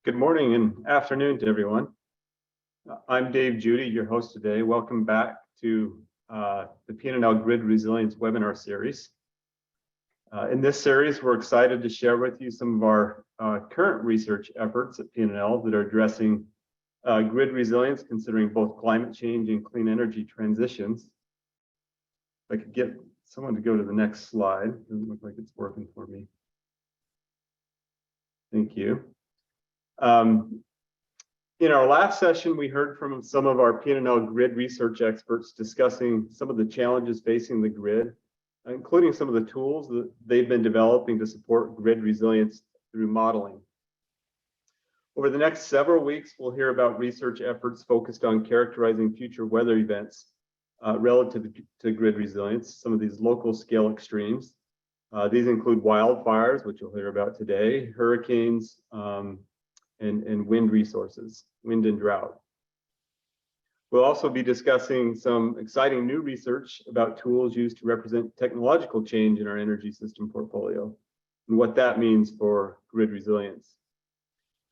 Good morning and afternoon to everyone. I'm Dave Judy, your host today. Welcome back to the PNNL Grid Resilience webinar series. In this series, we're excited to share with you some of our current research efforts at PNNL that are addressing grid resilience, considering both climate change and clean energy transitions. If I could get someone to go to the next slide. It doesn't look like it's working for me. Thank you. In our last session, we heard from some of our PNNL grid research experts discussing some of the challenges facing the grid, including some of the tools that they've been developing to support grid resilience through modeling. Over the next several weeks, we'll hear about research efforts focused on characterizing future weather events relative to grid resilience, some of these local scale extremes. These include wildfires, which you'll hear about today, hurricanes, and wind resources, wind and drought. We'll also be discussing some exciting new research about tools used to represent technological change in our energy system portfolio and what that means for grid resilience.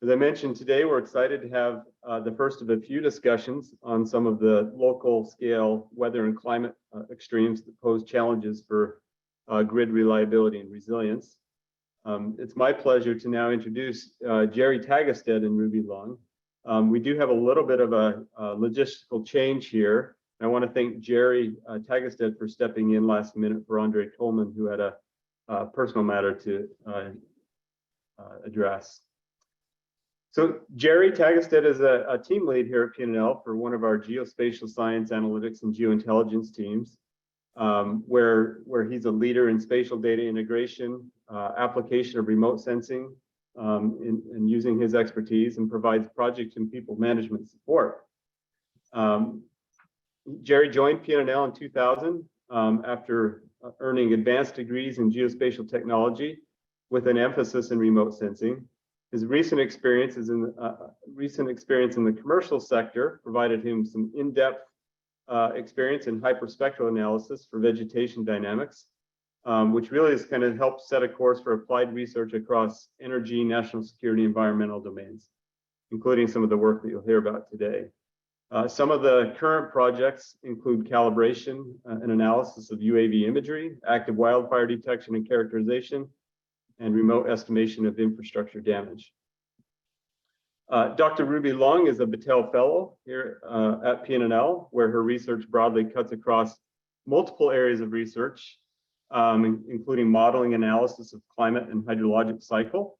As I mentioned today, we're excited to have the first of a few discussions on some of the local scale weather and climate extremes that pose challenges for grid reliability and resilience. It's my pleasure to now introduce Jerry Tagestead and Ruby Long. We do have a little bit of a logistical change here. I want to thank Jerry Tagestead for stepping in last minute for Andre Tolman, who had a personal matter to address. So Jerry Tagestead is a team lead here at PNNL for one of our geospatial science analytics and geointelligence teams, where he's a leader in spatial data integration, application of remote sensing, and using his expertise, and provides project and people management support. Jerry joined PNNL in 2000 after earning advanced degrees in geospatial technology with an emphasis in remote sensing. His recent experience in the commercial sector provided him some in-depth experience in hyperspectral analysis for vegetation dynamics, which really has kind of helped set a course for applied research across energy, national security, environmental domains, including some of the work that you'll hear about today. Some of the current projects include calibration and analysis of UAV imagery, active wildfire detection and characterization, and remote estimation of infrastructure damage. Dr. Ruby Long is a Battelle Fellow here at PNNL, where her research broadly cuts across multiple areas of research, including modeling analysis of climate and hydrologic cycle.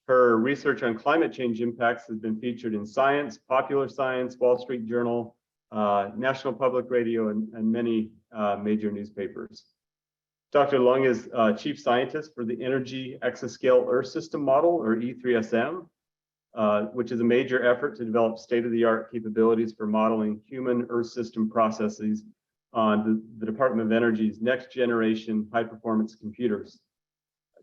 Her research on climate change impacts has been featured in Science, Popular Science, Wall Street Journal, National Public Radio, and many major newspapers. Dr. Long is Chief Scientist for the Energy Exascale Earth System Model, or E3SM, which is a major effort to develop state-of-the-art capabilities for modeling human Earth system processes on the Department of Energy's next generation high-performance computers.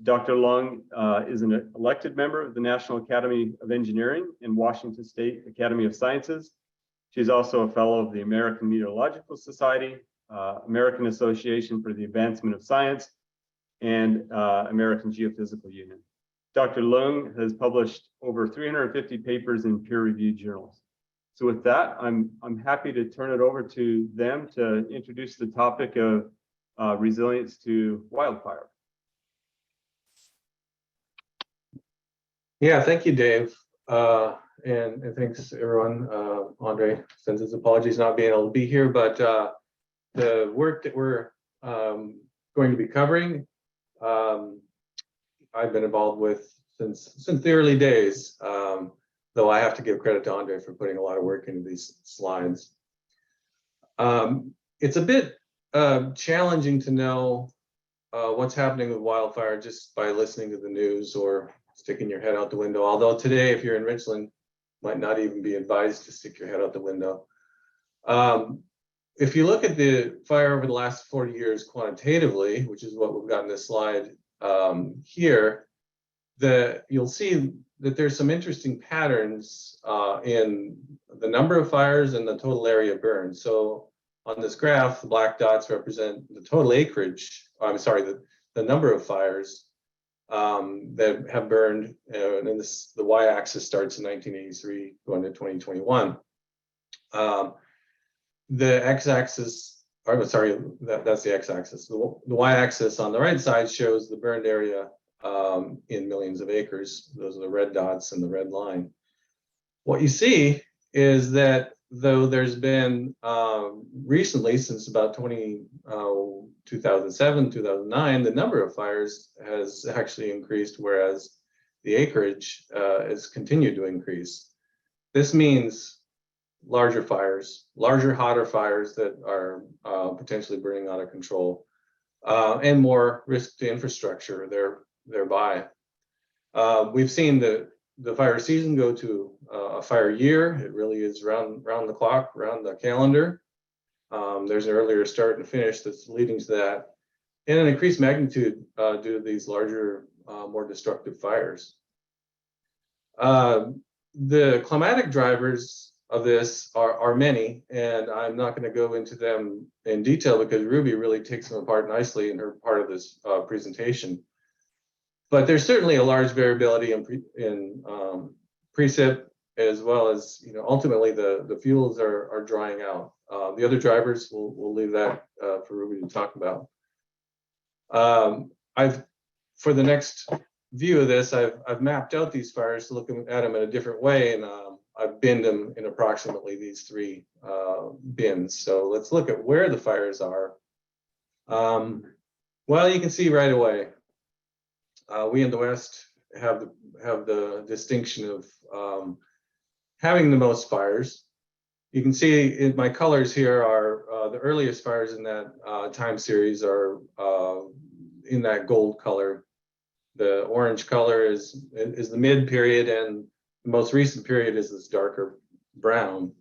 Dr. Long is an elected member of the National Academy of Engineering and Washington State Academy of Sciences. She's also a fellow of the American Meteorological Society, American Association for the Advancement of Science, and American Geophysical Union. Dr. Long has published over 350 papers in peer-reviewed journals. So with that, I'm happy to turn it over to them to introduce the topic of resilience to wildfire. Yeah, thank you, Dave. And thanks everyone. Andre sends his apologies not being able to be here, but the work that we're going to be covering, I've been involved with since the early days, though I have to give credit to Andre for putting a lot of work into these slides. It's a bit challenging to know what's happening with wildfire just by listening to the news or sticking your head out the window. Although today, if you're in Richland, might not even be advised to stick your head out the window. If you look at the fire over the last 40 years quantitatively, which is what we've got in this slide here, you'll see that there's some interesting patterns in the number of fires and the total area burned. So on this graph, the black dots represent the total acreage, I'm sorry, the number of fires that have burned, and then the y-axis starts in 1983 going to 2021. The x-axis, or sorry, that's the x-axis. The y-axis on the right side shows the burned area in millions of acres. Those are the red dots and the red line. What you see is that though there's been recently, since about 2007, 2009, the number of fires has actually increased, whereas the acreage has continued to increase. This means larger fires, larger, hotter fires that are potentially burning out of control, and more risk to infrastructure thereby. We've seen the fire season go to a fire year. It really is round the clock, round the calendar. There's an earlier start and finish that's leading to that, and an increased magnitude due to these larger, more destructive fires. The climatic drivers of this are many, and I'm not going to go into them in detail because Ruby really takes them apart nicely in her part of this presentation. But there's certainly a large variability in precip, as well as, ultimately the fuels are drying out. The other drivers, we'll leave that for Ruby to talk about. For the next view of this, I've mapped out these fires to look at them in a different way, and I've binned them in approximately these three bins. So let's look at where the fires are. Well, you can see right away, we in the West have the distinction of having the most fires. You can see in my colors here are the earliest fires in that time series are in that gold color. The orange color is the mid period, and the most recent period is this darker brown.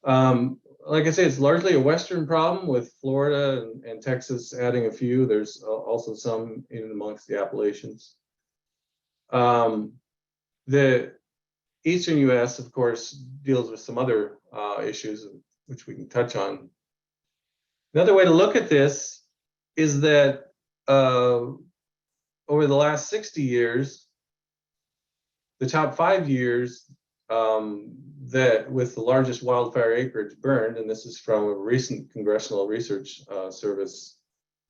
Like I say, it's largely a Western problem, with Florida and Texas adding a few. There's also some in amongst the Appalachians. The Eastern U.S., of course, deals with some other issues, which we can touch on. Another way to look at this is that over the last 60 years, the top 5 years that with the largest wildfire acreage burned, and this is from a recent Congressional Research Service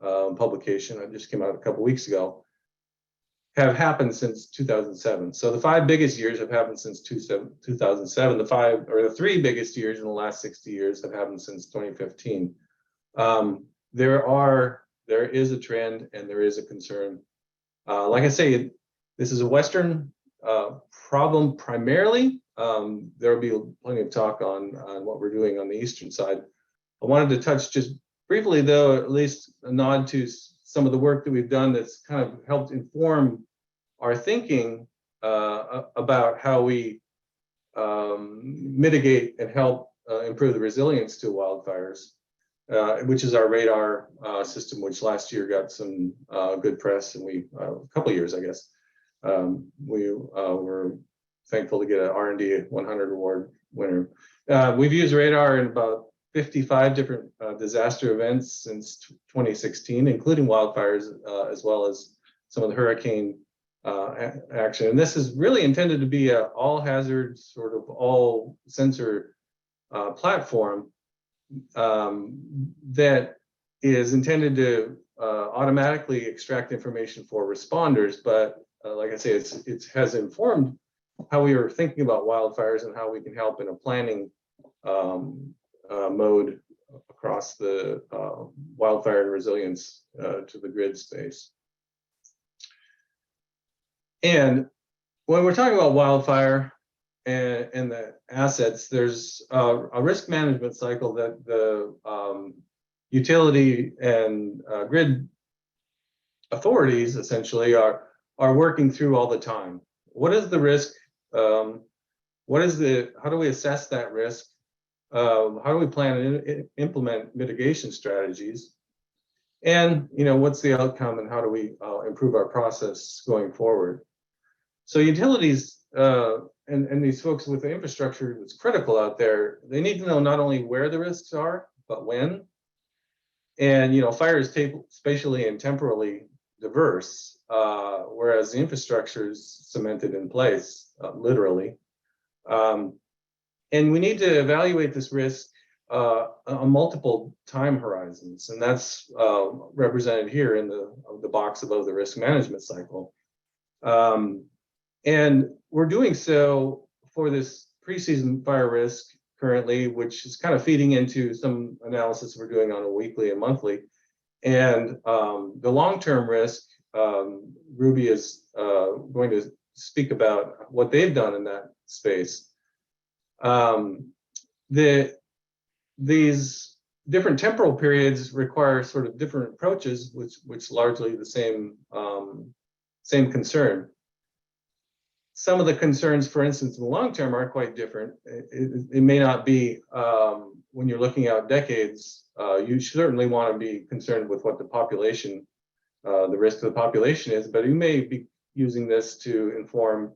publication that just came out a couple weeks ago, have happened since 2007. So the 5 biggest years have happened since 2007. The 3 biggest years in the last 60 years have happened since 2015. There is a trend, and there is a concern. Like I say, this is a Western problem primarily. There will be plenty of talk on what we're doing on the Eastern side. I wanted to touch just briefly, though, at least a nod to some of the work that we've done that's kind of helped inform our thinking about how we mitigate and help improve the resilience to wildfires, which is our radar system, which last year got some good press, and a couple of years, I guess. We were thankful to get an R&D 100 award winner. We've used radar in about 55 different disaster events since 2016, including wildfires, as well as some of the hurricane action. And this is really intended to be an all-hazard, sort of all-sensor platform that is intended to automatically extract information for responders. But like I say, it has informed how we are thinking about wildfires and how we can help in a planning mode across the wildfire and resilience to the grid space. And when we're talking about wildfire and the assets, there's a risk management cycle that the utility and grid authorities essentially are working through all the time. What is the risk? How do we assess that risk? How do we plan and implement mitigation strategies? And what's the outcome, and how do we improve our process going forward? So utilities and these folks with the infrastructure that's critical out there, they need to know not only where the risks are, but when. And fire is spatially and temporally diverse. whereas the infrastructure is cemented in place, literally. And we need to evaluate this risk on multiple time horizons, and that's represented here in the box above the risk management cycle. And we're doing so for this pre-season fire risk currently, which is kind of feeding into some analysis we're doing on a weekly and monthly. And the long-term risk, Ruby is going to speak about what they've done in that space. These different temporal periods require sort of different approaches, which largely the same concern. Some of the concerns, for instance, in the long term are quite different. It may not be, when you're looking out decades, you certainly want to be concerned with what the population, the risk of the population is, but you may be using this to inform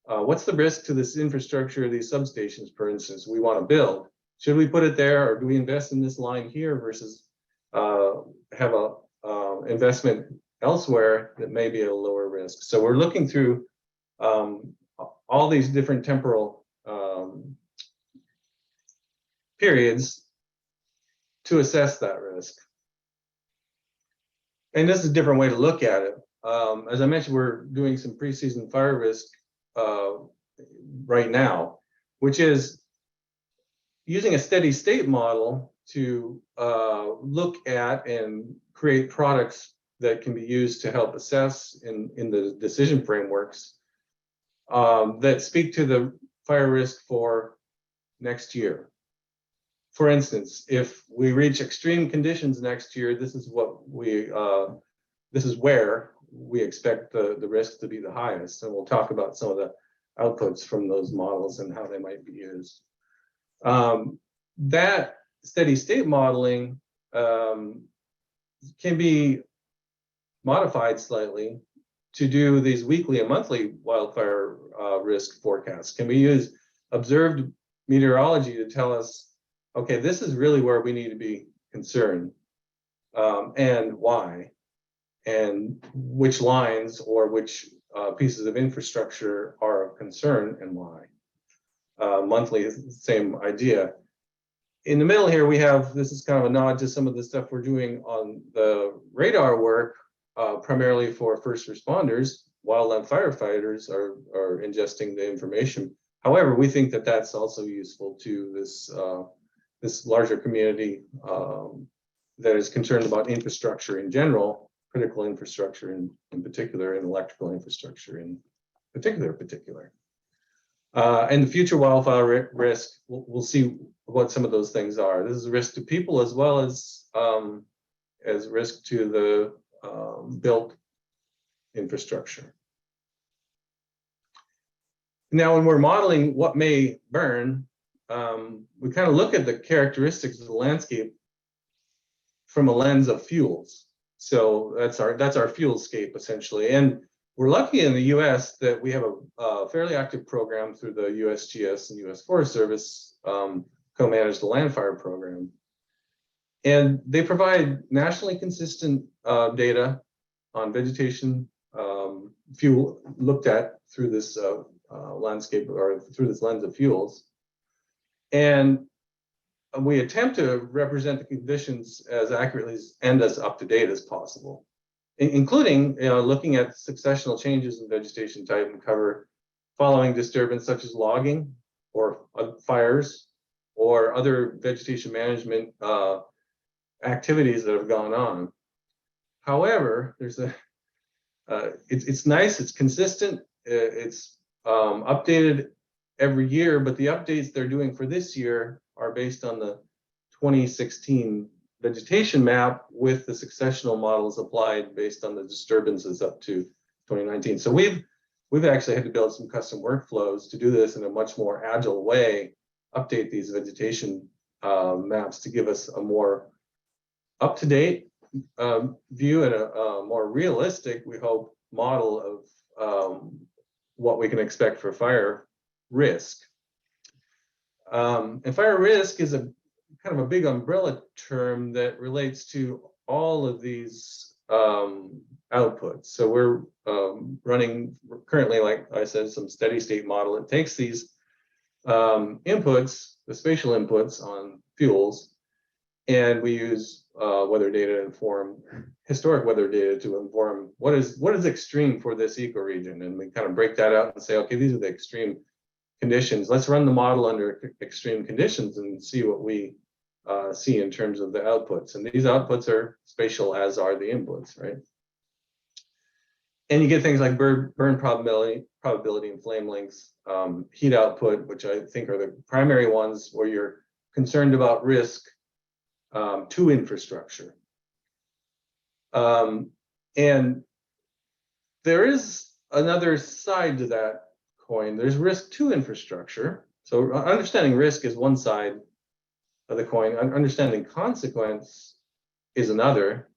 what's the risk to this infrastructure, these substations, for instance, we want to build. Should we put it there, or do we invest in this line here versus have a investment elsewhere that may be at a lower risk? So we're looking through all these different temporal periods to assess that risk. And this is a different way to look at it. As I mentioned, we're doing some pre-season fire risk right now, which is using a steady state model to look at and create products that can be used to help assess in the decision frameworks that speak to the fire risk for next year. For instance, if we reach extreme conditions next year, this is what this is where we expect the risk to be the highest. And we'll talk about some of the outputs from those models and how they might be used. That steady state modeling can be modified slightly to do these weekly and monthly wildfire risk forecasts. Can we use observed meteorology to tell us, okay, this is really where we need to be concerned, and why, and which lines or which pieces of infrastructure are of concern and why. Monthly is the same idea. In the middle here, we have, this is kind of a nod to some of the stuff we're doing on the radar work, primarily for first responders. Wildland firefighters are ingesting the information. However, we think that that's also useful to this larger community that is concerned about infrastructure in general, critical infrastructure in particular, and electrical infrastructure in particular. And the future wildfire risk, we'll see what some of those things are. This is a risk to people as well as risk to the built infrastructure. Now, when we're modeling what may burn, we kind of look at the characteristics of the landscape from a lens of fuels. So that's our fuelscape essentially. And we're lucky in the U.S. that we have a fairly active program through the USGS and U.S. Forest Service co-managed the land fire program. And they provide nationally consistent data on vegetation fuel looked at through this landscape or through this lens of fuels. And we attempt to represent the conditions as accurately and as up to date as possible, including looking at successional changes in vegetation type and cover following disturbance such as logging or fires or other vegetation management activities that have gone on. However, there's it's nice, it's consistent, it's updated every year, but the updates they're doing for this year are based on the 2016 vegetation map with the successional models applied based on the disturbances up to 2019. So we've actually had to build some custom workflows to do this in a much more agile way, update these vegetation maps to give us a more up-to-date view and a more realistic, we hope, model of what we can expect for fire risk. And fire risk is a kind of a big umbrella term that relates to all of these outputs. So we're running currently, like I said, some steady state model. It takes these inputs, the spatial inputs on fuels, and we use weather data to inform historic weather data to inform what is extreme for this ecoregion, and we kind of break that out and say, okay, these are the extreme conditions. Let's run the model under extreme conditions and see what we see in terms of the outputs. And these outputs are spatial, as are the inputs, right? And you get things like burn probability and flame lengths, heat output, which I think are the primary ones where you're concerned about risk to infrastructure. And there is another side to that coin. There's risk to infrastructure. So understanding risk is one side of the coin. Understanding consequence is another.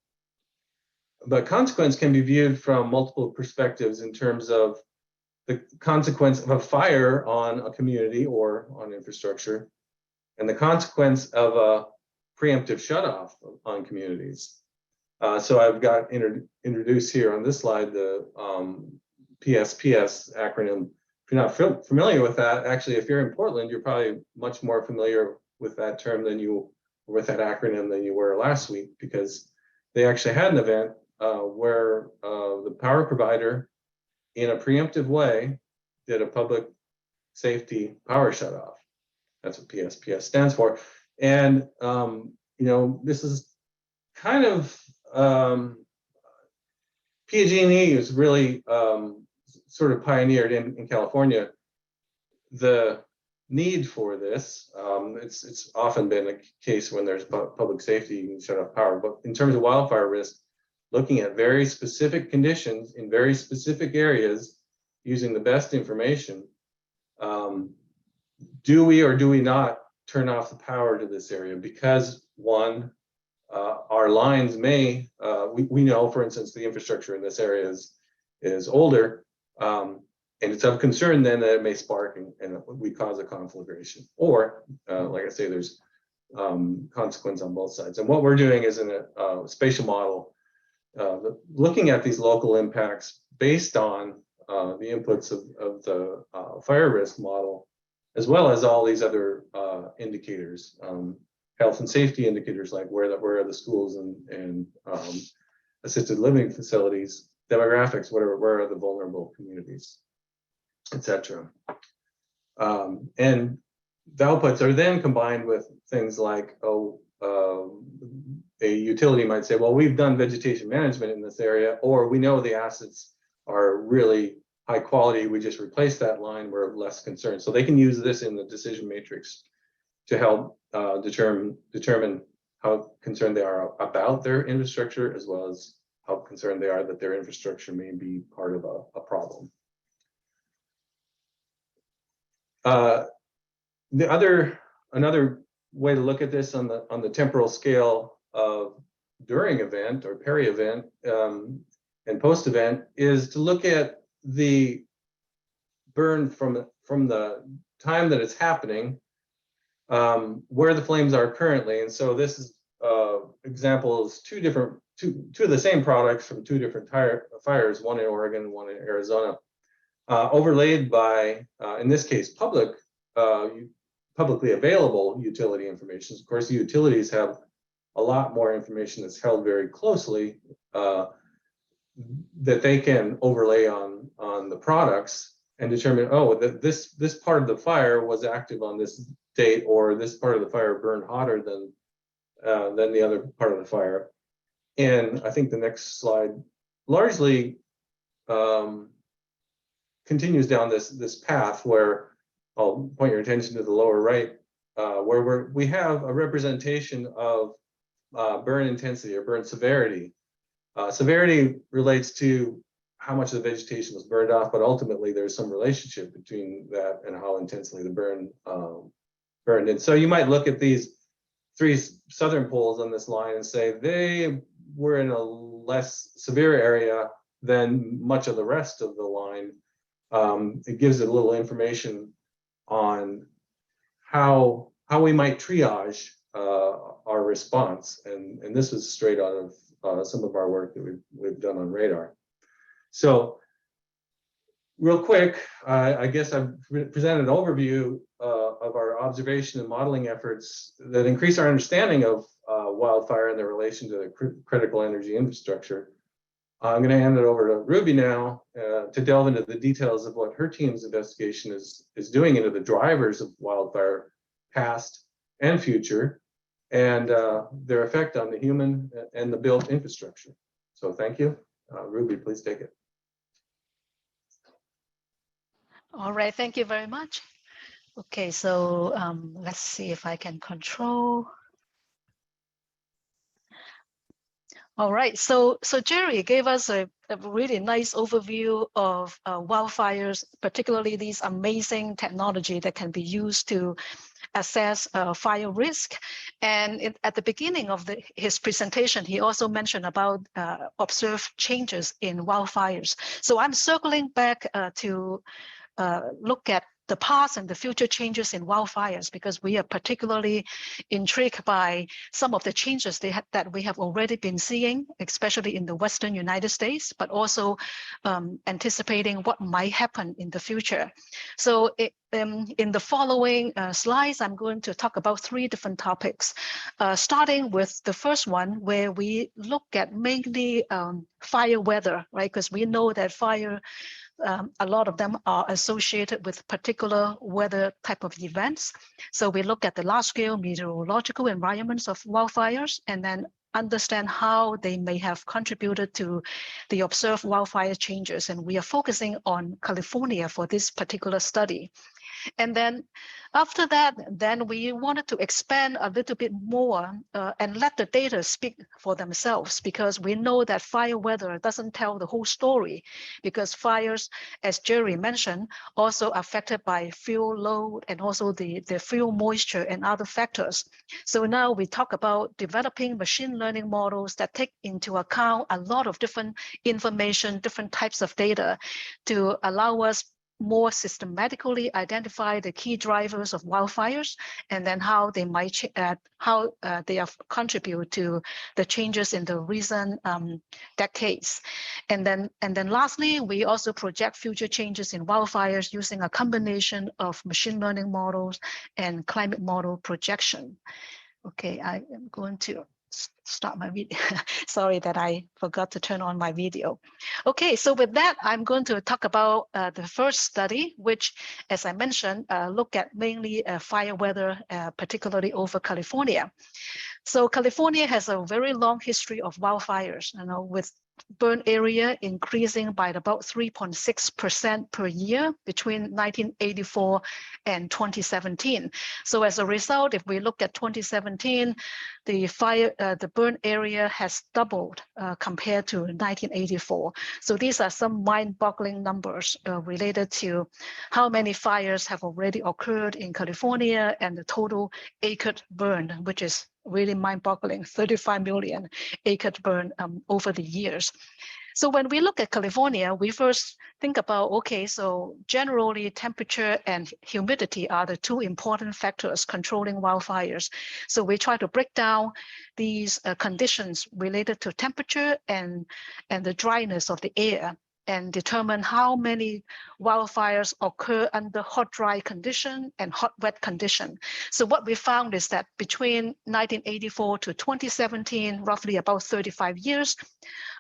But consequence can be viewed from multiple perspectives in terms of the consequence of a fire on a community or on infrastructure, and the consequence of a preemptive shutoff on communities. So I've got introduced here on this slide the PSPS acronym. If you're not familiar with that, actually, if you're in Portland, you're probably much more familiar with that term than you were with that acronym than you were last week, because they actually had an event where the power provider, in a preemptive way, did a public safety power shutoff. That's what PSPS stands for. And you know, this is kind of PG&E is really sort of pioneered in California the need for this. It's often been a case when there's public safety, you can shut off power. But in terms of wildfire risk, looking at very specific conditions in very specific areas, using the best information, do we or do we not turn off the power to this area? Because one, our lines may, we know, for instance, the infrastructure in this area is older, and it's of concern then that it may spark and we cause a conflagration. Or, like I say, there's consequence on both sides. And what we're doing is in a spatial model, looking at these local impacts based on the inputs of the fire risk model, as well as all these other indicators, health and safety indicators like where are the schools and assisted living facilities, demographics, where are the vulnerable communities, etc. And the outputs are then combined with things like, a utility might say, well, we've done vegetation management in this area, or we know the assets are really high quality, we just replace that line, we're less concerned. So they can use this in the decision matrix to help determine how concerned they are about their infrastructure, as well as how concerned they are that their infrastructure may be part of a problem. Another way to look at this on the temporal scale of during event or peri-event and post-event is to look at the burn from the time that it's happening, where the flames are currently. And so this is examples, two of the same products from two different fires, one in Oregon, one in Arizona, overlaid by, in this case, publicly available utility information. Of course, the utilities have a lot more information that's held very closely that they can overlay on the products and determine, oh, this part of the fire was active on this date, or this part of the fire burned hotter than the other part of the fire. And I think the next slide largely continues down this path where I'll point your attention to the lower right, where we have a representation of burn intensity or burn severity. Severity relates to how much of the vegetation was burned off, but ultimately there's some relationship between that and how intensely the burn burned. And so you might look at these three southern poles on this line and say they were in a less severe area than much of the rest of the line. It gives it a little information on how we might triage our response, and this was straight out some of our work that we've done on radar. So real quick, I guess I've presented an overview of our observation and modeling efforts that increase our understanding of wildfire and their relation to the critical energy infrastructure. I'm going to hand it over to Ruby now to delve into the details of what her team's investigation is doing into the drivers of wildfire, past and future, and their effect on the human and the built infrastructure. So thank you. Ruby, please take it. All right, thank you very much. Okay, so let's see if I can control. All right, so Jerry gave us a really nice overview of wildfires, particularly these amazing technology that can be used to assess fire risk. And at the beginning of his presentation, he also mentioned about observed changes in wildfires. So I'm circling back to look at the past and the future changes in wildfires, because we are particularly intrigued by some of the changes that we have already been seeing, especially in the Western United States, but also anticipating what might happen in the future. So in the following slides, I'm going to talk about 3 different topics, starting with the first one, where we look at mainly fire weather, right? Because we know that fire, a lot of them are associated with particular weather type of events. So we look at the large-scale meteorological environments of wildfires and then understand how they may have contributed to the observed wildfire changes. And we are focusing on California for this particular study. And then after that, then we wanted to expand a little bit more and let the data speak for themselves, because we know that fire weather doesn't tell the whole story, because fires, as Jerry mentioned, also affected by fuel load and also the fuel moisture and other factors. So now we talk about developing machine learning models that take into account a lot of different information, different types of data to allow us more systematically identify the key drivers of wildfires, and then how they might they have contribute to the changes in the recent decades. And then lastly, we also project future changes in wildfires using a combination of machine learning models and climate model projection. Okay, I am going to start my video. Sorry that I forgot to turn on my video. Okay, so with that, I'm going to talk about the first study, which, as I mentioned, look at mainly fire weather, particularly over California. So California has a very long history of wildfires, with burn area increasing by about 3.6% per year between 1984 and 2017. So as a result, if we look at 2017, the burn area has doubled compared to 1984. So these are some mind-boggling numbers related to how many fires have already occurred in California and the total acre burn, which is really mind-boggling, 35 million acre burn over the years. So when we look at California, we first think about, okay, so generally temperature and humidity are the 2 important factors controlling wildfires. So we try to break down these conditions related to temperature and the dryness of the air, and determine how many wildfires occur under hot, dry condition and hot, wet condition. So what we found is that between 1984 to 2017, roughly about 35 years,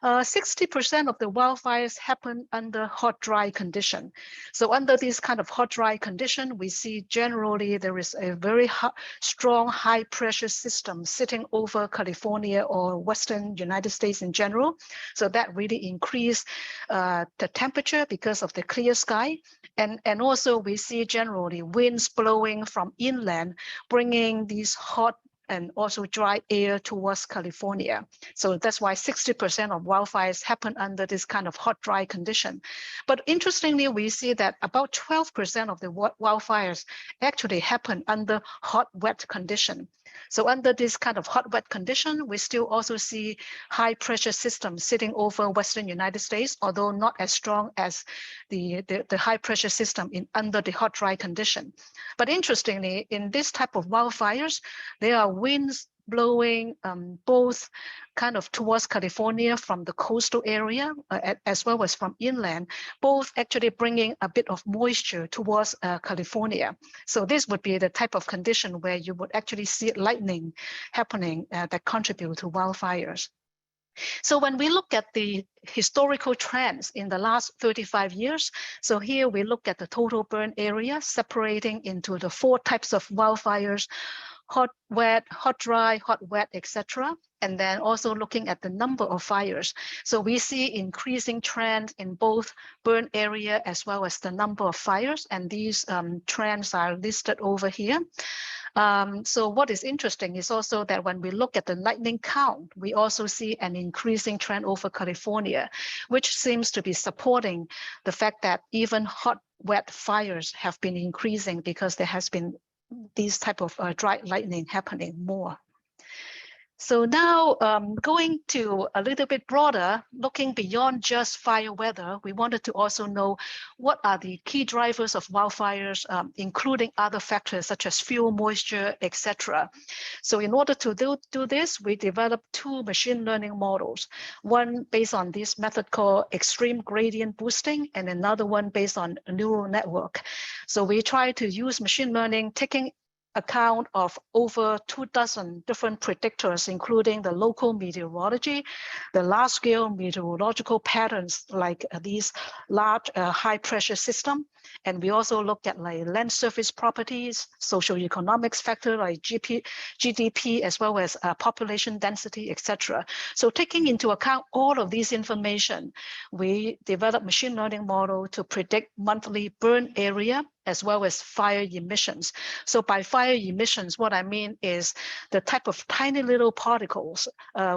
60% of the wildfires happen under hot, dry condition. So under this kind of hot, dry condition, we see generally there is a very strong high pressure system sitting over California or Western United States in general. So that really increased the temperature because of the clear sky. And also we see generally winds blowing from inland, bringing these hot and also dry air towards California. So that's why 60% of wildfires happen under this kind of hot, dry condition. But interestingly, we see that about 12% of the wildfires actually happen under hot, wet condition. So under this kind of hot, wet condition, we still also see high pressure systems sitting over Western United States, although not as strong as the high pressure system under the hot, dry condition. But interestingly, in this type of wildfires, there are winds blowing both kind of towards California from the coastal area as well as from inland, both actually bringing a bit of moisture towards California. So this would be the type of condition where you would actually see lightning happening that contribute to wildfires. So when we look at the historical trends in the last 35 years, so here we look at the total burn area separating into the 4 types of wildfires: hot, wet, hot, dry, hot, wet, etc. And then also looking at the number of fires. So we see increasing trend in both burn area as well as the number of fires. And these trends are listed over here. So what is interesting is also that when we look at the lightning count, we also see an increasing trend over California, which seems to be supporting the fact that even hot, wet fires have been increasing because there has been these type of dry lightning happening more. So now going to a little bit broader, looking beyond just fire weather, we wanted to also know what are the key drivers of wildfires, including other factors such as fuel, moisture, etc. So in order to do this, we developed 2 machine learning models, one based on this method called extreme gradient boosting and another one based on a neural network. So we try to use machine learning, taking account of over 24 different predictors, including the local meteorology, the large-scale meteorological patterns like these large high-pressure system. And we also look at like land surface properties, socioeconomics factor like GDP, as well as population density, etc. So taking into account all of these information, we developed machine learning model to predict monthly burn area as well as fire emissions. So by fire emissions, what I mean is the type of tiny little particles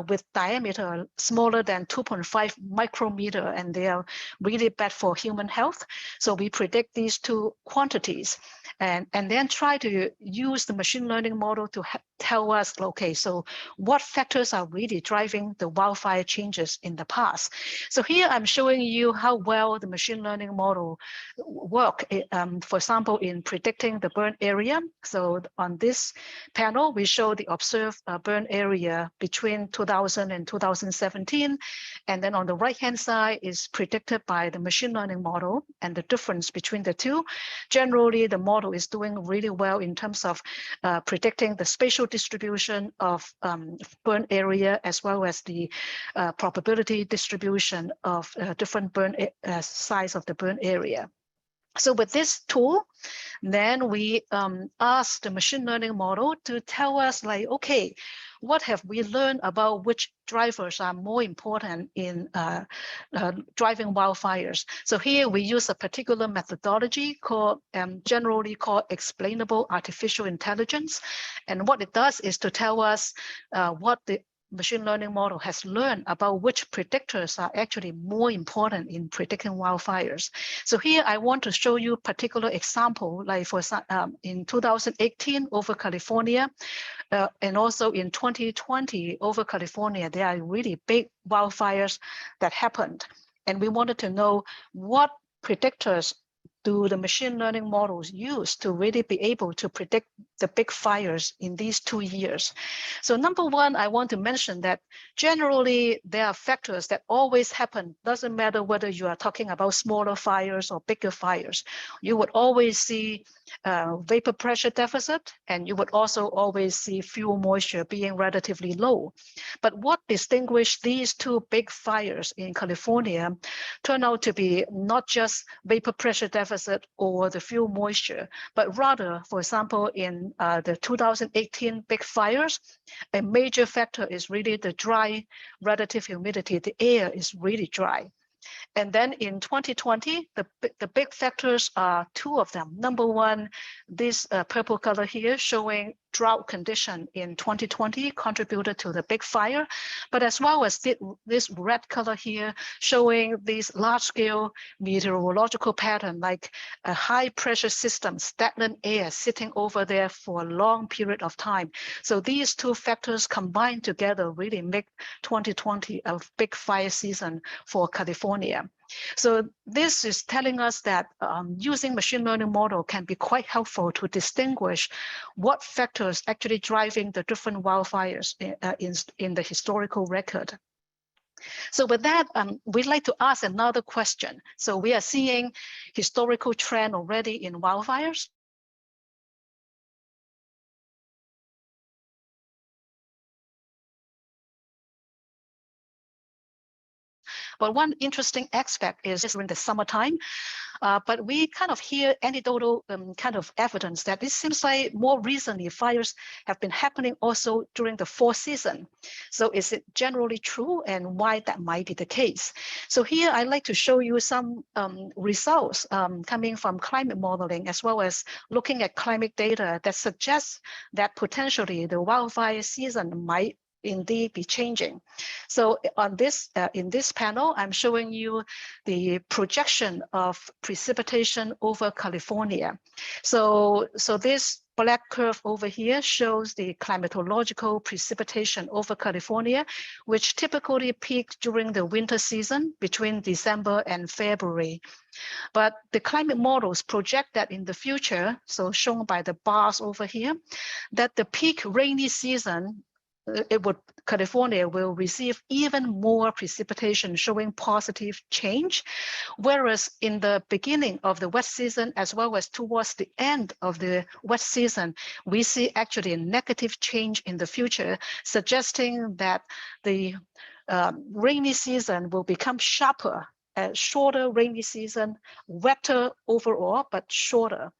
with diameter smaller than 2.5 micrometer, and they are really bad for human health. So we predict these 2 quantities and then try to use the machine learning model to tell us, okay, so what factors are really driving the wildfire changes in the past? So here I'm showing you how well the machine learning model work, for example, in predicting the burn area. So on this panel, we show the observed burn area between 2000 and 2017. And then on the right-hand side is predicted by the machine learning model, and the difference between the two. Generally, the model is doing really well in terms of predicting the spatial distribution of burn area, as well as the probability distribution of different burn size of the burn area. So with this tool, then we asked the machine learning model to tell us like, okay, what have we learned about which drivers are more important in driving wildfires? So here we use a particular methodology called, generally called explainable artificial intelligence. And what it does is to tell us what the machine learning model has learned about which predictors are actually more important in predicting wildfires. So here I want to show you a particular example, like for in 2018 over California, and also in 2020 over California, there are really big wildfires that happened. And we wanted to know what predictors do the machine learning models use to really be able to predict the big fires in these 2 years. So number one, I want to mention that generally there are factors that always happen. Doesn't matter whether you are talking about smaller fires or bigger fires. You would always see vapor pressure deficit, and you would also always see fuel moisture being relatively low. But what distinguished these 2 big fires in California turned out to be not just vapor pressure deficit or the fuel moisture, but rather, for example, in the 2018 big fires, a major factor is really the dry relative humidity. The air is really dry. And then in 2020, the big factors are 2 of them. Number one, this purple color here showing drought condition in 2020 contributed to the big fire, but as well as this red color here showing these large-scale meteorological pattern, like a high-pressure system, stagnant air sitting over there for a long period of time. So these 2 factors combined together really make 2020 a big fire season for California. So this is telling us that using machine learning model can be quite helpful to distinguish what factors actually driving the different wildfires in the historical record. So with that, we'd like to ask another question. So we are seeing historical trend already in wildfires. But one interesting aspect is during the summertime, but we kind of hear anecdotal kind of evidence that it seems like more recently fires have been happening also during the fall season. So is it generally true, and why that might be the case? So here I'd like to show you some results coming from climate modeling, as well as looking at climate data that suggests that potentially the wildfire season might indeed be changing. So on this, in this panel, I'm showing you the projection of precipitation over California. So this black curve over here shows the climatological precipitation over California, which typically peak during the winter season between December and February. But the climate models project that in the future, so shown by the bars over here, that the peak rainy season California will receive even more precipitation, showing positive change. Whereas in the beginning of the wet season, as well as towards the end of the wet season, we see actually a negative change in the future, suggesting that the rainy season will become sharper, shorter rainy season, wetter overall, but shorter.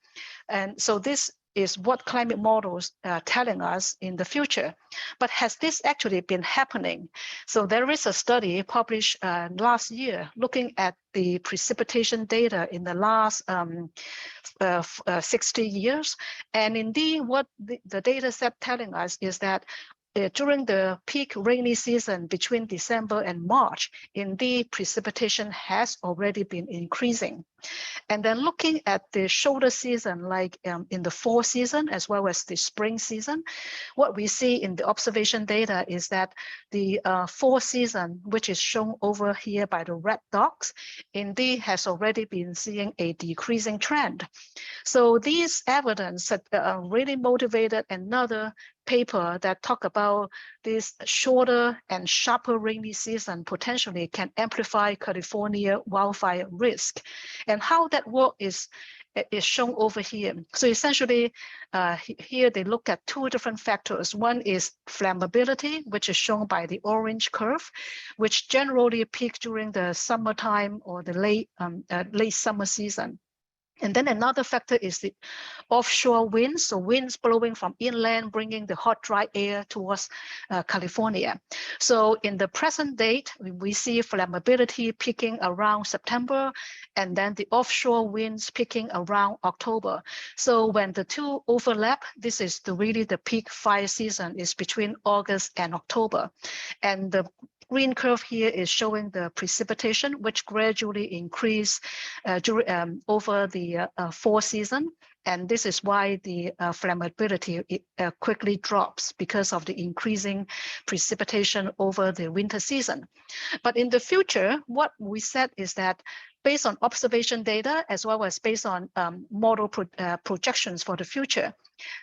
And so this is what climate models are telling us in the future. But has this actually been happening? So there is a study published last year looking at the precipitation data in the last 60 years. And indeed, what the data set telling us is that during the peak rainy season between December and March, indeed precipitation has already been increasing. And then looking at the shoulder season, like in the fall season, as well as the spring season, what we see in the observation data is that the fall season, which is shown over here by the red dots, indeed has already been seeing a decreasing trend. So these evidence really motivated another paper that talk about this shorter and sharper rainy season potentially can amplify California wildfire risk. And how that work is shown over here. So essentially, here they look at two different factors. One is flammability, which is shown by the orange curve, which generally peak during the summertime or the late summer season. And then another factor is the offshore winds, so winds blowing from inland, bringing the hot, dry air towards California. So in the present date, we see flammability peaking around September, and then the offshore winds peaking around October. So when the two overlap, this is really the peak fire season is between August and October. And the green curve here is showing the precipitation, which gradually increase over the fall season. And this is why the flammability quickly drops because of the increasing precipitation over the winter season. But in the future, what we said is that based on observation data, as well as based on model projections for the future,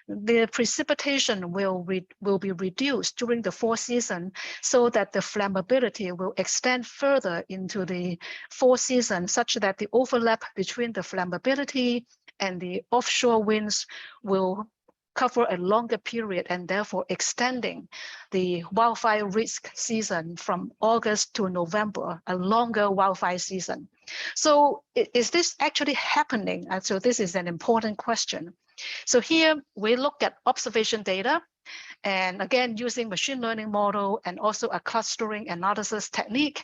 the precipitation will be reduced during the fall season so that the flammability will extend further into the fall season, such that the overlap between the flammability and the offshore winds will cover a longer period, and therefore extending the wildfire risk season from August to November, a longer wildfire season. So is this actually happening? And so this is an important question. So here we look at observation data, and again, using machine learning model and also a clustering analysis technique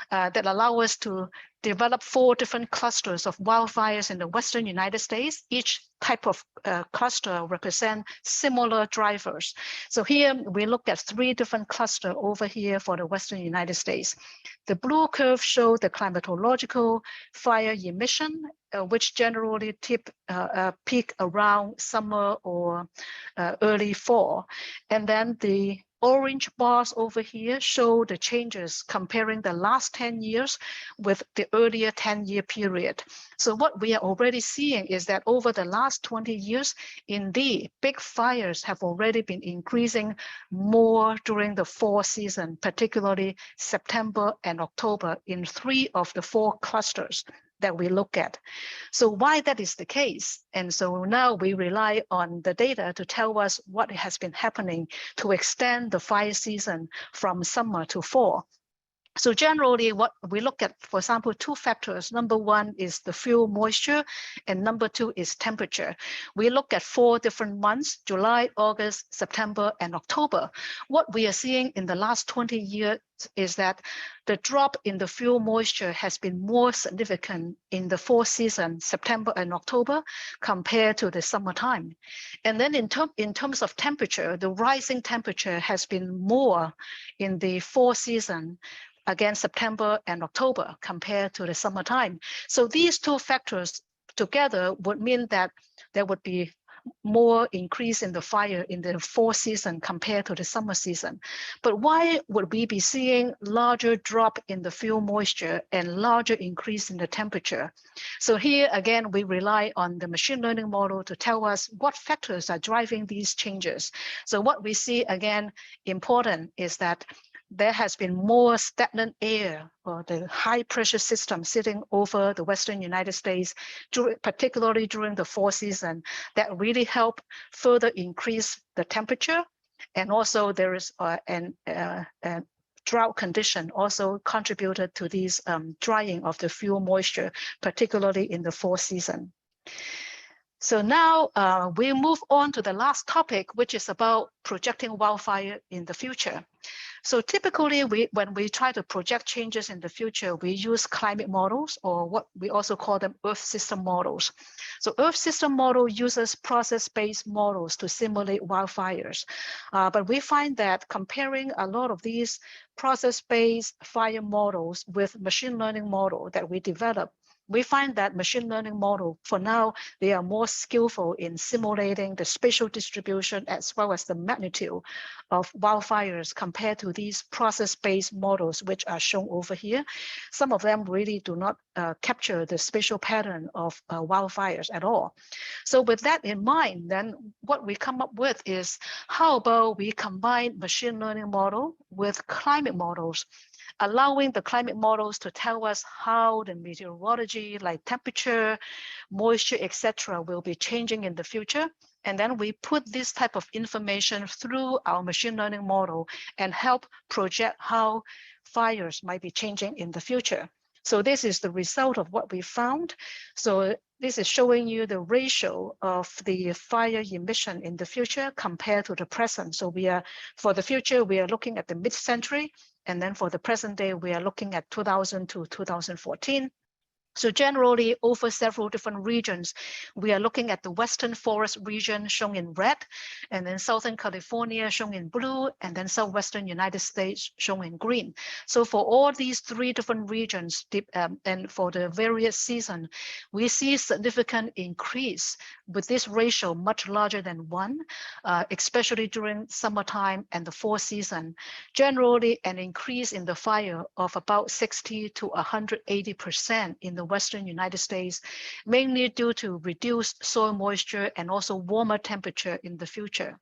that allow us to develop 4 different clusters of wildfires in the Western United States. Each type of cluster represent similar drivers. So here we look at 3 different clusters over here for the Western United States. The blue curve shows the climatological fire emission, which generally peak around summer or early fall. And then the orange bars over here show the changes comparing the last 10 years with the earlier 10-year period. So what we are already seeing is that over the last 20 years, indeed, big fires have already been increasing more during the fall season, particularly September and October in 3 of the 4 clusters that we look at. So why that is the case? And so now we rely on the data to tell us what has been happening to extend the fire season from summer to fall. So generally what we look at, for example, 2 factors. Number 1 is the fuel moisture, and number 2 is temperature. We look at 4 different months: July, August, September, and October. What we are seeing in the last 20 years is that the drop in the fuel moisture has been more significant in the fall season, September and October, compared to the summertime. And then in terms of temperature, the rising temperature has been more in the fall season, again, September and October, compared to the summertime. So these 2 factors together would mean that there would be more increase in the fire in the fall season compared to the summer season. But why would we be seeing larger drop in the fuel moisture and larger increase in the temperature? So here again, we rely on the machine learning model to tell us what factors are driving these changes. So what we see, again, important is that there has been more stagnant air, or the high pressure system sitting over the Western United States, particularly during the fall season, that really help further increase the temperature. And also there is a drought condition also contributed to these drying of the fuel moisture, particularly in the fall season. So now we move on to the last topic, which is about projecting wildfire in the future. So typically, when we try to project changes in the future, we use climate models, or what we also call them Earth system models. So Earth system model uses process-based models to simulate wildfires. But we find that comparing a lot of these process-based fire models with machine learning model that we develop, we find that machine learning model, for now, they are more skillful in simulating the spatial distribution as well as the magnitude of wildfires compared to these process-based models, which are shown over here. Some of them really do not capture the spatial pattern of wildfires at all. So with that in mind, then what we come up with is, how about we combine machine learning model with climate models, allowing the climate models to tell us how the meteorology, like temperature, moisture, etc., will be changing in the future. And then we put this type of information through our machine learning model and help project how fires might be changing in the future. So this is the result of what we found. So this is showing you the ratio of the fire emission in the future compared to the present. So for the future, we are looking at the mid-century. And then for the present day, we are looking at 2000 to 2014. So generally, over several different regions, we are looking at the Western Forest region shown in red, and then Southern California shown in blue, and then Southwestern United States shown in green. So for all these 3 different regions, and for the various seasons, we see significant increase with this ratio much larger than 1, especially during summertime and the fall season. Generally, an increase in the fire of about 60 to 180% in the Western United States, mainly due to reduced soil moisture and also warmer temperature in the future.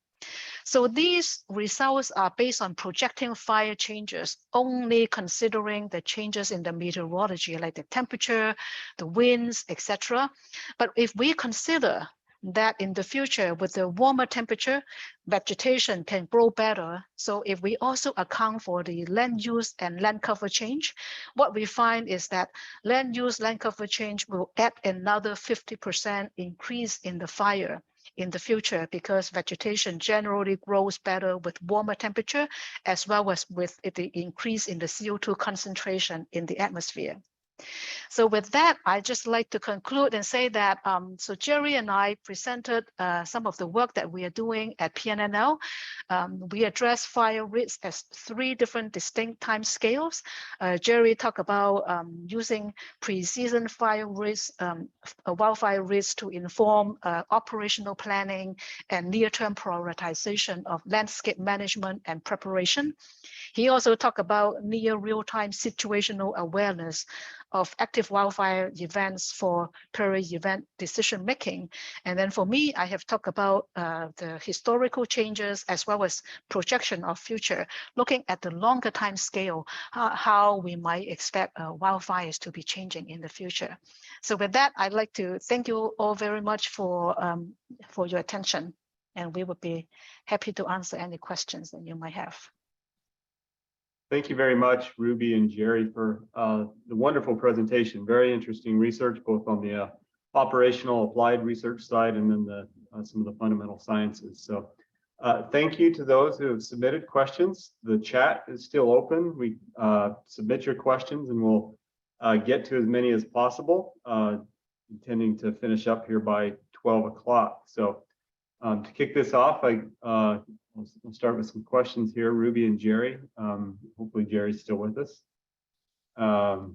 So these results are based on projecting fire changes, only considering the changes in the meteorology, like the temperature, the winds, etc. But if we consider that in the future, with the warmer temperature, vegetation can grow better. So if we also account for the land use and land cover change, what we find is that land use, land cover change will add another 50% increase in the fire in the future, because vegetation generally grows better with warmer temperature, as well as with the increase in the CO2 concentration in the atmosphere. So with that, I'd just like to conclude and say that, so Jerry and I presented some of the work that we are doing at PNNL. We address fire risk as 3 different distinct time scales. Jerry talked about using pre-season fire risk, wildfire risk to inform operational planning and near-term prioritization of landscape management and preparation. He also talked about near real-time situational awareness of active wildfire events for peri-event decision making. And then for me, I have talked about the historical changes as well as projection of future, looking at the longer time scale, how we might expect wildfires to be changing in the future. So with that, I'd like to thank you all very much for your attention, and we would be happy to answer any questions that you might have. Thank you very much, Ruby and Jerry, for the wonderful presentation. Very interesting research, both on the operational applied research side and then some of the fundamental sciences. So thank you to those who have submitted questions. The chat is still open. We submit your questions and we'll get to as many as possible, intending to finish up here by 12 o'clock. So to kick this off, we'll start with some questions here, Ruby and Jerry. Hopefully Jerry's still with us. There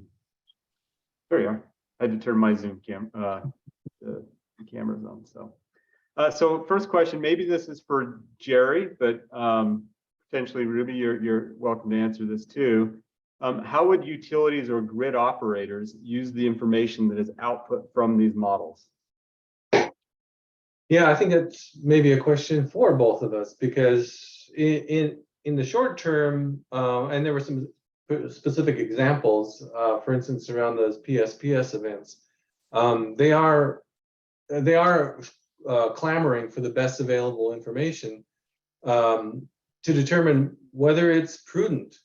you are. I had to turn my Zoom the cameras on. So first question, maybe this is for Jerry, but potentially Ruby, you're welcome to answer this too. How would utilities or grid operators use the information that is output from these models? Yeah, I think it's maybe a question for both of us, because in the short term, and there were some specific examples, for instance, around those PSPS events, they are clamoring for the best available information to determine whether it's prudent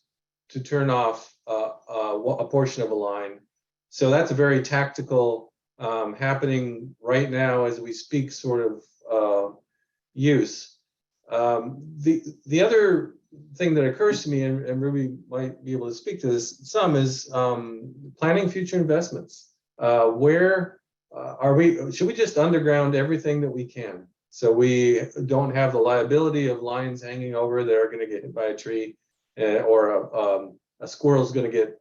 to turn off a portion of a line. So that's a very tactical, happening right now as we speak sort of use. The other thing that occurs to me, and Ruby might be able to speak to this some, is planning future investments. Where should we just underground everything that we can, so we don't have the liability of lines hanging over that are going to get hit by a tree, or a squirrel's going to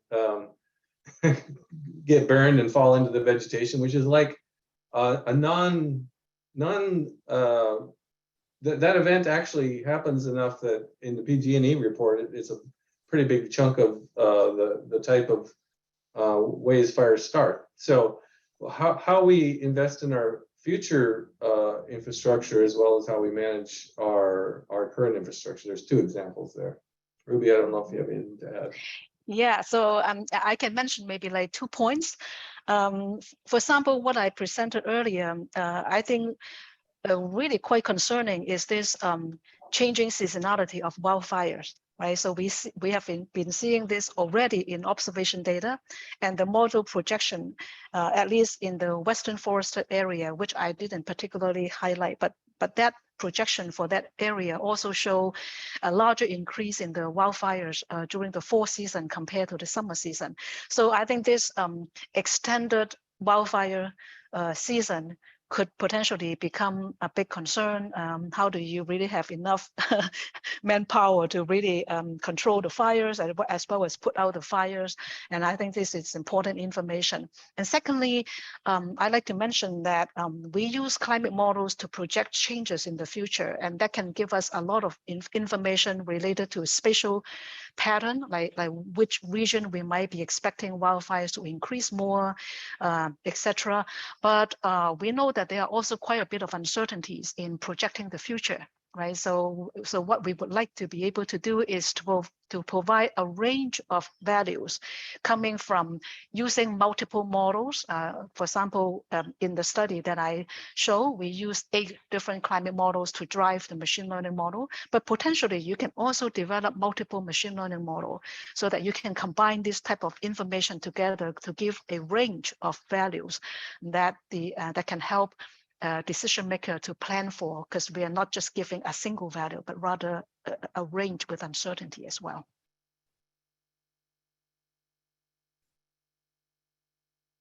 get burned and fall into the vegetation, which is like that event actually happens enough that in the PG&E report, it's a pretty big chunk of the type of ways fires start. So how we invest in our future infrastructure, as well as how we manage our current infrastructure. There's 2 examples there. Ruby, I don't know if you have anything to add. Yeah, so I can mention maybe like 2 points. For example, what I presented earlier, I think really quite concerning is this changing seasonality of wildfires, right? So we have been seeing this already in observation data, and the model projection, at least in the Western forested area, which I didn't particularly highlight, but that projection for that area also show a larger increase in the wildfires during the fall season compared to the summer season. So I think this extended wildfire season could potentially become a big concern. How do you really have enough manpower to really control the fires as well as put out the fires? And I think this is important information. And secondly, I'd like to mention that we use climate models to project changes in the future, and that can give us a lot of information related to spatial pattern, like which region we might be expecting wildfires to increase more, etc. But we know that there are also quite a bit of uncertainties in projecting the future, right? So what we would like to be able to do is to provide a range of values coming from using multiple models. For example, in the study that I show, we use 8 different climate models to drive the machine learning model, but potentially you can also develop multiple machine learning models so that you can combine this type of information together to give a range of values that that can help decision maker to plan for, because we are not just giving a single value, but rather a range with uncertainty as well.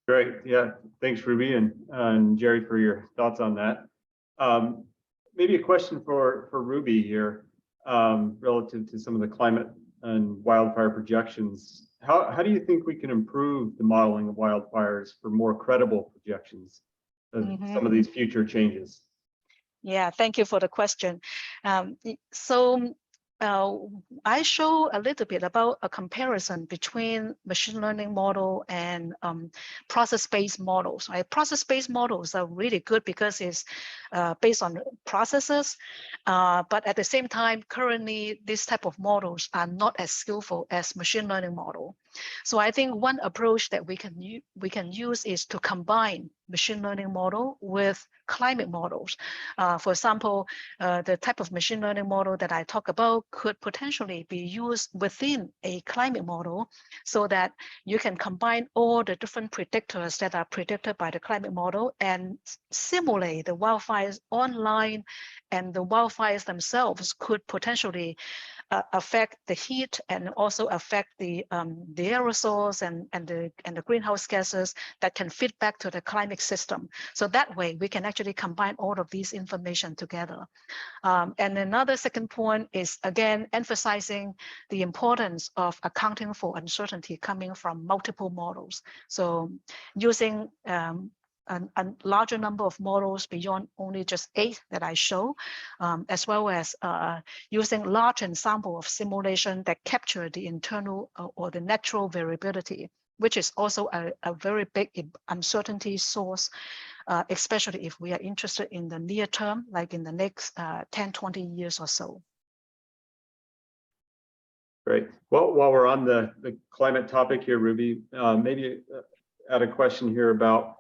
Great. Yeah. Thanks, Ruby and Jerry for your thoughts on that. Maybe a question for Ruby here, relative to some of the climate and wildfire projections. How do you think we can improve the modeling of wildfires for more credible projections of some of these future changes? Yeah, thank you for the question. So I show a little bit about a comparison between machine learning model and process-based models. Right? Process-based models are really good because it's based on processes, but at the same time, currently these type of models are not as skillful as machine learning model. So I think one approach that we can use is to combine machine learning model with climate models. For example, the type of machine learning model that I talk about could potentially be used within a climate model so that you can combine all the different predictors that are predicted by the climate model and simulate the wildfires online, and the wildfires themselves could potentially affect the heat and also affect the aerosols and the greenhouse gases that can feed back to the climate system. So that way we can actually combine all of these information together. And another second point is, again, emphasizing the importance of accounting for uncertainty coming from multiple models. So using a larger number of models beyond only just 8 that I show, as well as using large ensemble of simulation that capture the internal or the natural variability, which is also a very big uncertainty source, especially if we are interested in the near term, like in the next 10, 20 years or so. Great. Well, while we're on the climate topic here, Ruby, maybe add a question here about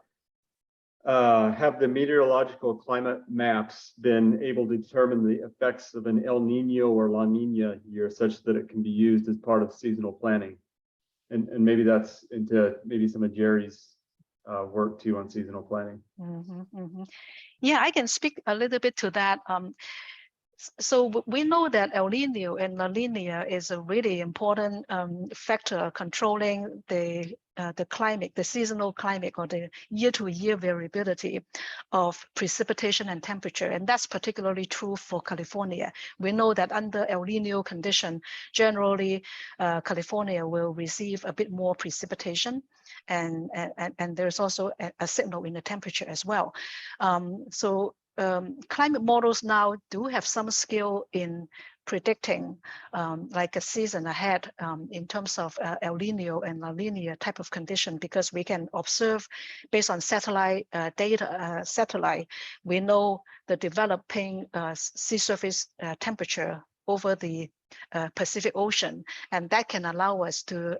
have the meteorological climate maps been able to determine the effects of an El Nino or La Nina year such that it can be used as part of seasonal planning? And maybe that's into maybe some of Jerry's work too on seasonal planning. Yeah, I can speak a little bit to that. So we know that El Nino and La Nina is a really important factor controlling the climate, the seasonal climate, or the year-to-year variability of precipitation and temperature. And that's particularly true for California. We know that under El Nino condition, generally California will receive a bit more precipitation, and there's also a signal in the temperature as well. Climate models now do have some skill in predicting like a season ahead in terms of El Nino and La Nina type of condition, because we can observe based on satellite data. We know the developing sea surface temperature over the Pacific Ocean, and that can allow us to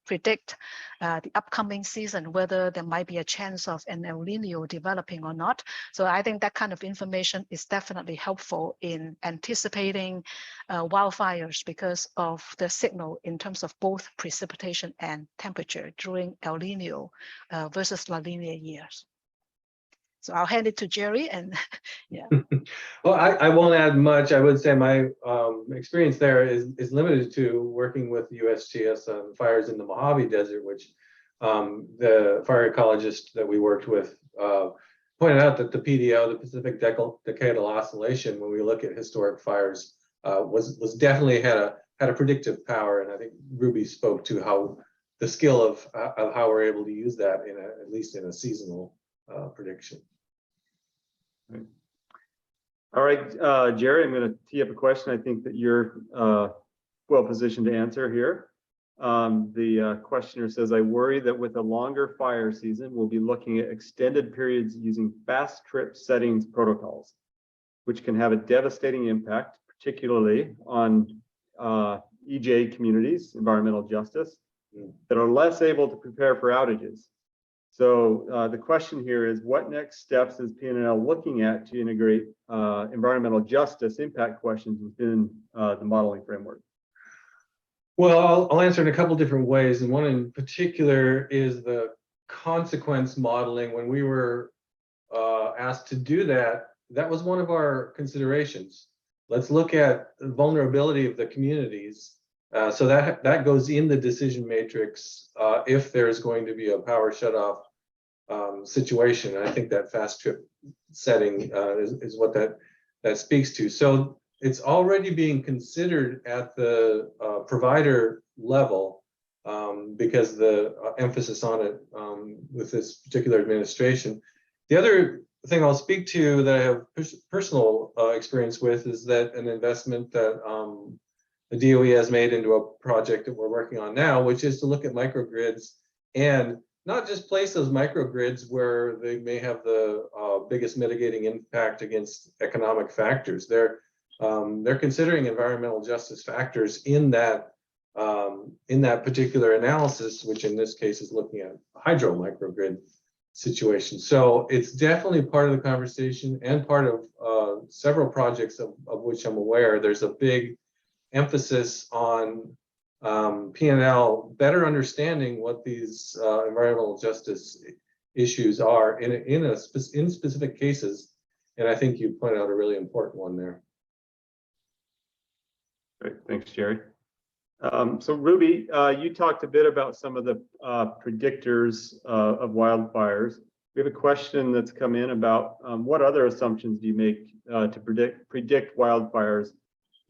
predict the upcoming season, whether there might be a chance of an El Nino developing or not. So I think that kind of information is definitely helpful in anticipating wildfires because of the signal in terms of both precipitation and temperature during El Nino versus La Nina years. So I'll hand it to Jerry, and yeah. Well, I won't add much. I would say my experience there is limited to working with USGS on fires in the Mojave Desert, which the fire ecologist that we worked with pointed out that the PDO, the Pacific Decadal Oscillation, when we look at historic fires, was definitely had a predictive power. And I think Ruby spoke to how the skill of how we're able to use that in at least in a seasonal prediction. Right. All right, Jerry, I'm going to tee up a question I think that you're well positioned to answer here. The questioner says, I worry that with a longer fire season, we'll be looking at extended periods using fast trip settings protocols, which can have a devastating impact, particularly on EJ communities, environmental justice, that are less able to prepare for outages. So the question here is, what next steps is PNNL looking at to integrate environmental justice impact questions within the modeling framework? Well, I'll answer in a couple different ways. And one in particular is the consequence modeling. When we were asked to do that, that was one of our considerations. Let's look at the vulnerability of the communities So that goes in the decision matrix if there's going to be a power shutoff situation. And I think that fast trip setting is what that speaks to. So it's already being considered at the provider level because the emphasis on it with this particular administration. The other thing I'll speak to that I have personal experience with is that an investment that the DOE has made into a project that we're working on now, which is to look at microgrids and not just place those microgrids where they may have the biggest mitigating impact against economic factors. They're considering environmental justice factors in that particular analysis, which in this case is looking at hydro microgrid situation. So it's definitely part of the conversation and part of several projects of which I'm aware. There's a big emphasis on PNNL better understanding what these environmental justice issues are in specific cases. And I think you pointed out a really important one there. Great, thanks, Jerry. So Ruby, you talked a bit about some of the predictors of wildfires. We have a question that's come in about what other assumptions do you make to predict wildfires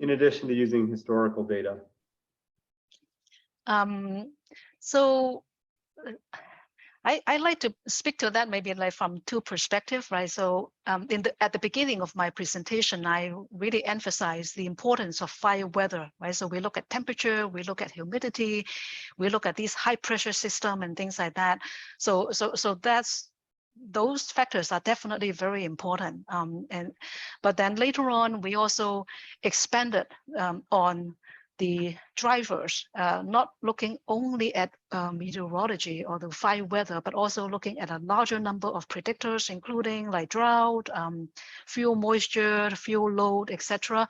in addition to using historical data? So I like to speak to that maybe like from two perspectives, right? So at the beginning of my presentation, I really emphasized the importance of fire weather, right? So we look at temperature, we look at humidity, we look at these high pressure system and things like that. So those factors are definitely very important. But then later on, we also expanded on the drivers, not looking only at meteorology or the fire weather, but also looking at a larger number of predictors, including like drought, fuel moisture, fuel load, etc.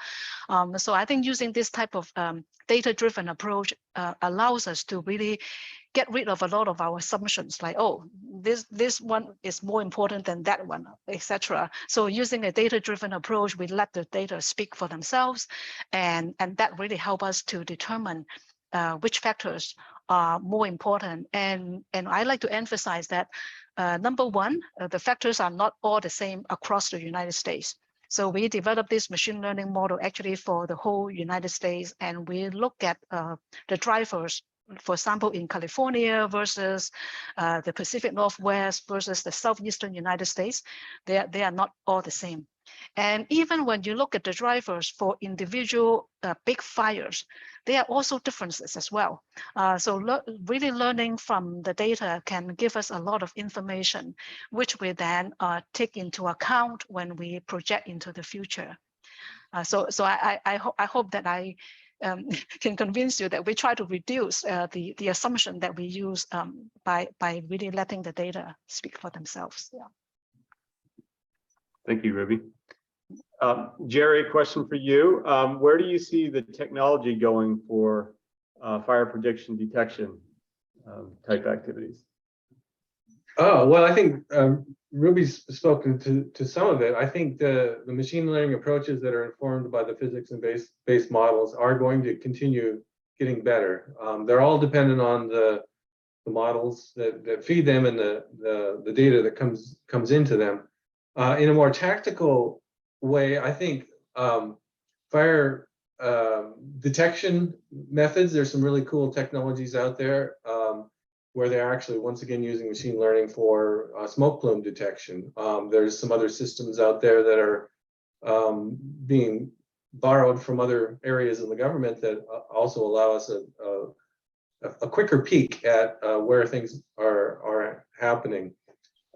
So I think using this type of data-driven approach allows us to really get rid of a lot of our assumptions, like, oh, this one is more important than that one, etc. So using a data-driven approach, we let the data speak for themselves, and that really help us to determine which factors are more important. And I like to emphasize that number one, the factors are not all the same across the United States. So we developed this machine learning model actually for the whole United States, and we look at the drivers, for example, in California versus the Pacific Northwest versus the Southeastern United States. They are not all the same. And even when you look at the drivers for individual big fires, there are also differences as well. So really learning from the data can give us a lot of information, which we then take into account when we project into the future. So I hope that I can convince you that we try to reduce the assumption that we use by really letting the data speak for themselves. Yeah. Thank you, Ruby. Jerry, a question for you. Where do you see the technology going for fire prediction detection type activities? Oh, well, I think Ruby's spoken to some of it. I think the machine learning approaches that are informed by the physics and based models are going to continue getting better. They're all dependent on the models that feed them and the data that comes into them. In a more tactical way, I think fire detection methods, there's some really cool technologies out there where they're actually, once again, using machine learning for smoke plume detection. There's some other systems out there that are being borrowed from other areas of the government that also allow us a quicker peek at where things are happening.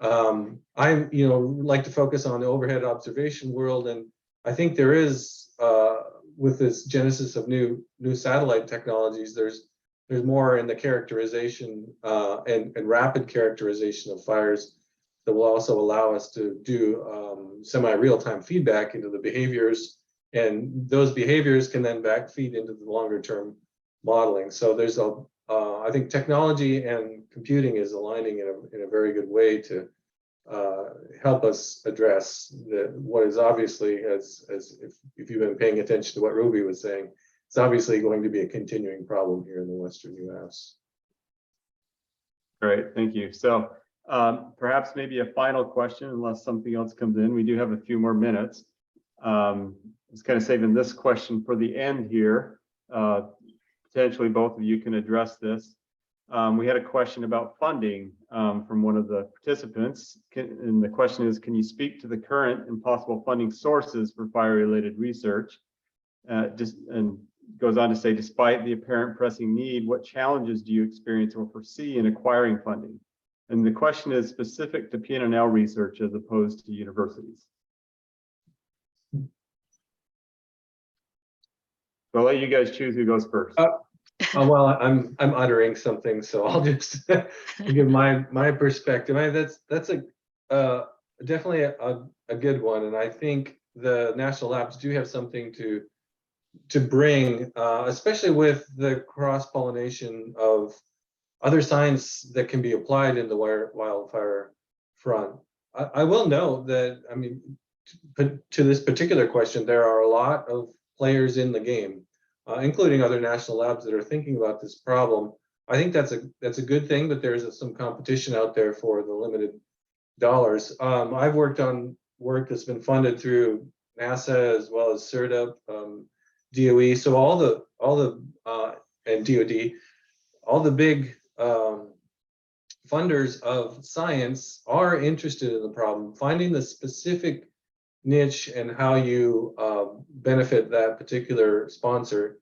I like to focus on the overhead observation world, and I think there is, with this genesis of new satellite technologies, there's more in the characterization and rapid characterization of fires that will also allow us to do semi-real-time feedback into the behaviors, and those behaviors can then feed into the longer-term modeling. So there's I think technology and computing is aligning in a very good way to help us address what is obviously, as if you've been paying attention to what Ruby was saying, it's obviously going to be a continuing problem here in the Western US. Great, thank you. So perhaps maybe a final question, unless something else comes in. We do have a few more minutes. I was kind of saving this question for the end here. Potentially both of you can address this. We had a question about funding from one of the participants. And the question is, can you speak to the current and possible funding sources for fire-related research? And goes on to say, despite the apparent pressing need, what challenges do you experience or foresee in acquiring funding? And the question is specific to PNNL research as opposed to universities. So I'll let you guys choose who goes first. Well, I'm uttering something, so I'll just give my perspective. That's a definitely a good one, and I think the national labs do have something to bring, especially with the cross-pollination of other science that can be applied in the wildfire front. I will note that, I mean, to this particular question, there are a lot of players in the game, including other national labs that are thinking about this problem. I think that's a good thing, but there's some competition out there for the limited dollars. I've worked on work that's been funded through NASA as well as CERDA, DOE. So all the and DOD, all the big funders of science are interested in the problem. Finding the specific niche and how you benefit that particular sponsor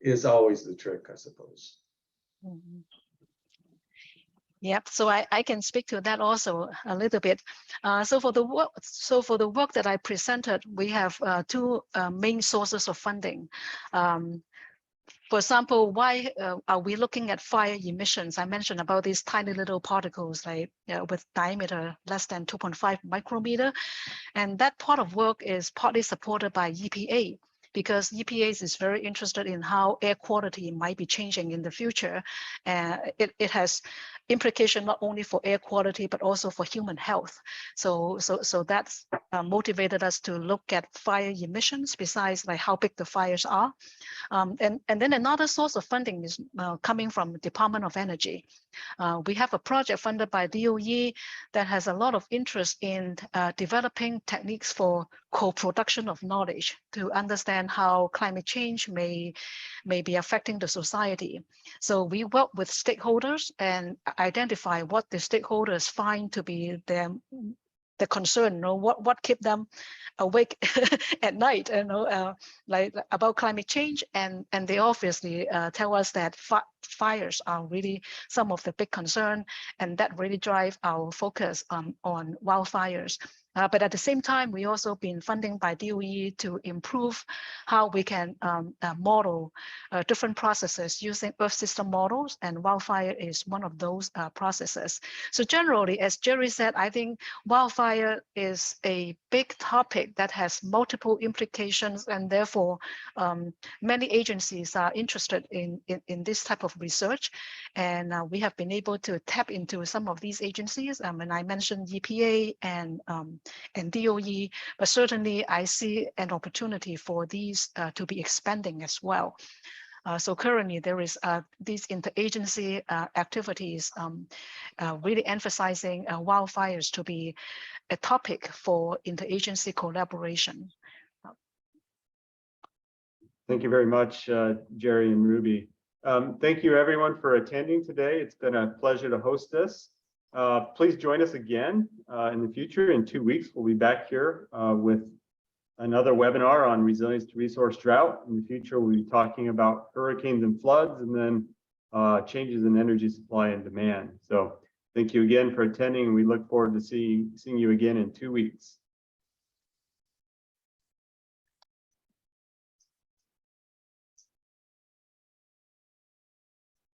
is always the trick, I suppose. Mm-hmm. Yep. So I can speak to that also a little bit. So for the work that I presented, we have two main sources of funding. For example, why are we looking at fire emissions? I mentioned about these tiny little particles, like with diameter less than 2.5 micrometer, and that part of work is partly supported by EPA, because EPA is very interested in how air quality might be changing in the future. It has implication not only for air quality, but also for human health. So that's motivated us to look at fire emissions, besides like how big the fires are. And then another source of funding is coming from the Department of Energy. We have a project funded by DOE that has a lot of interest in developing techniques for co-production of knowledge to understand how climate change may be affecting the society. So we work with stakeholders and identify what the stakeholders find to be the concern, you know, what keep them awake at night, you know, like about climate change, and they obviously tell us that fires are really some of the big concern, and that really drive our focus on wildfires. But at the same time, we also been funding by DOE to improve how we can model different processes using Earth system models, and wildfire is one of those processes. So generally, as Jerry said, I think wildfire is a big topic that has multiple implications, and therefore many agencies are interested in this type of research. And we have been able to tap into some of these agencies. And I mentioned EPA and DOE, but certainly I see an opportunity for these to be expanding as well. So currently there is these interagency activities really emphasizing wildfires to be a topic for interagency collaboration. Thank you very much, Jerry and Ruby. Thank you everyone for attending today. It's been a pleasure to host this. Please join us again in the future. In 2 weeks, we'll be back here with another webinar on resilience to resource drought. In the future, we'll be talking about hurricanes and floods, and then changes in energy supply and demand. So thank you again for attending. We look forward to seeing you again in 2 weeks.